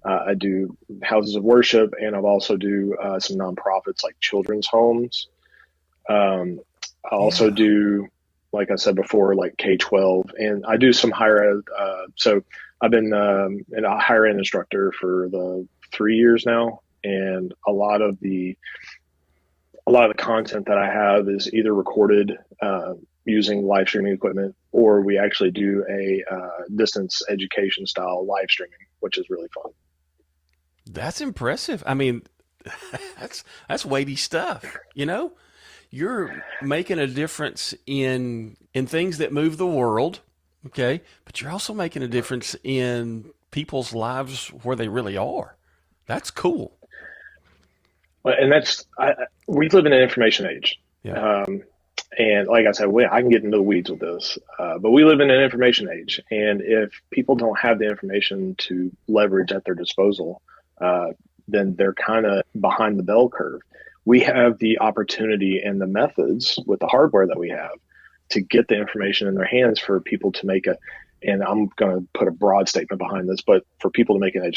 I do houses of worship, and I've also do some nonprofits like children's homes. Um, I also Yeah. do, like I said before, like K-12, and I do some higher ed. So I've been a higher ed instructor for the 3 years now, and a lot of the content that I have is either recorded using live streaming equipment, or we actually do a distance education style live streaming, which is really fun. That's impressive. I mean, that's weighty stuff, you know? You're making a difference in things that move the world, okay? But you're also making a difference in people's lives where they really are. That's cool. And we live in an information age. Yeah. Um, and like I said, I can get into the weeds with this, but we live in an information age. And if people don't have the information to leverage at their disposal, uh, then they're kind of behind the bell curve. We have the opportunity and the methods with the hardware that we have to get the information in their hands for people to make and I'm going to put a broad statement behind this, but for people to make an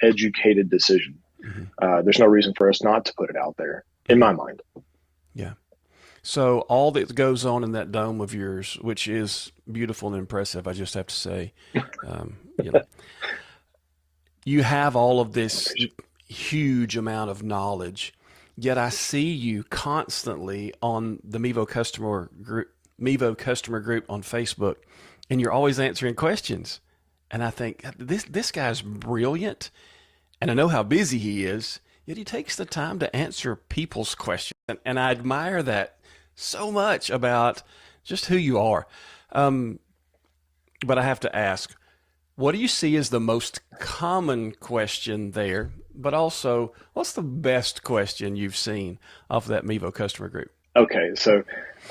educated decision. Hmm. There's no reason for us not to put it out there, in Hmm. my mind. Yeah. So all that goes on in that dome of yours, which is beautiful and impressive, I just have to say, you know, you have all of I this appreciate huge amount of knowledge. Yet I see you constantly on the Mevo customer group on Facebook, and you're always answering questions. And I think this guy's brilliant, and I know how busy he is. Yet he takes the time to answer people's questions, and I admire that so much about just who you are. Um, but I have to ask, what do you see as the most common question there? But also, what's the best question you've seen off of that Mevo customer group? Okay, so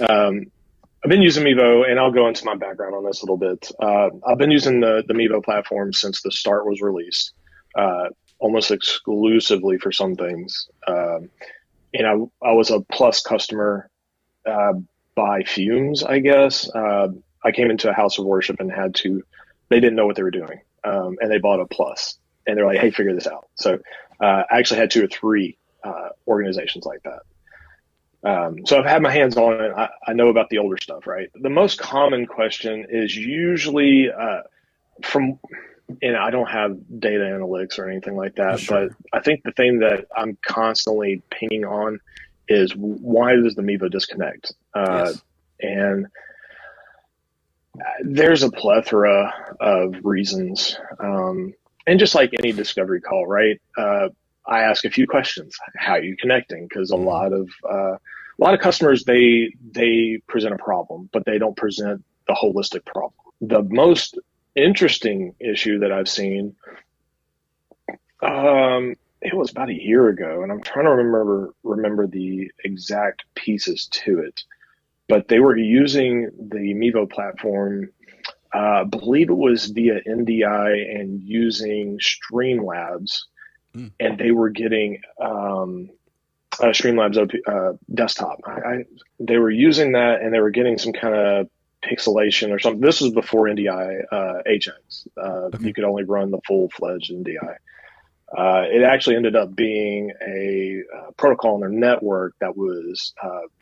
um, I've been using Mevo, and I'll go into my background on this a little bit. I've been using the Mevo platform since the start was released, almost exclusively for some things. And I was a Plus customer uh, by fumes, I guess. I came into a house of worship and they didn't know what they were doing. And they bought a Plus, and they're like, hey, figure this out. So I actually had two or three organizations like that. So I've had my hands on it. I know about the older stuff, right? The most common question is usually from, and I don't have data analytics or anything like that, but Sure. I think the thing that I'm constantly pinging on is why does the Mevo disconnect? Yes. And there's a plethora of reasons. And just like any discovery call, right? I ask a few questions. How are you connecting? Because Hmm. a lot of customers they present a problem, but they don't present the holistic problem. The most interesting issue that I've seen, it was about a year ago, and I'm trying to remember the exact pieces to it. But they were using the Mevo platform. I believe it was via NDI and using Streamlabs, Mm. and they were getting Streamlabs desktop. They were using that, and they were getting some kind of pixelation or something. This was before NDI HX. You Okay. could only run the full fledged NDI. It actually ended up being a protocol on their network that was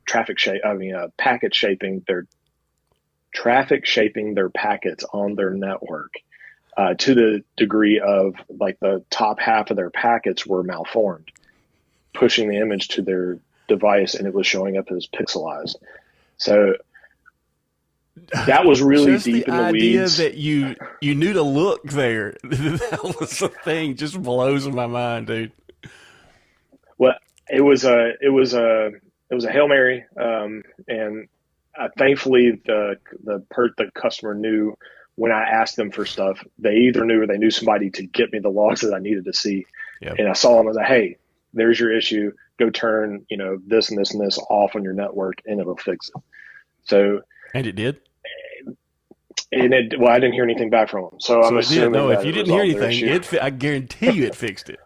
traffic shaping their packets on their network to the degree of like the top half of their packets were malformed, pushing the image to their device, and it was showing up as pixelized. So that was really Just the deep in the idea weeds. that you knew to look there, that was the thing, just blows my mind, dude. Well, it was a Hail Mary, and thankfully the customer knew when I asked them for stuff. They either knew or they knew somebody to get me the logs that I needed to see, Yeah. and I saw them as a hey, there's your issue. Go turn this and this and this off on your network, and it'll fix it. So And it did. well, I didn't hear anything back from them, so I'm So it did. assuming No, if that you it didn't hear resolved their anything, issue. I guarantee you it fixed it.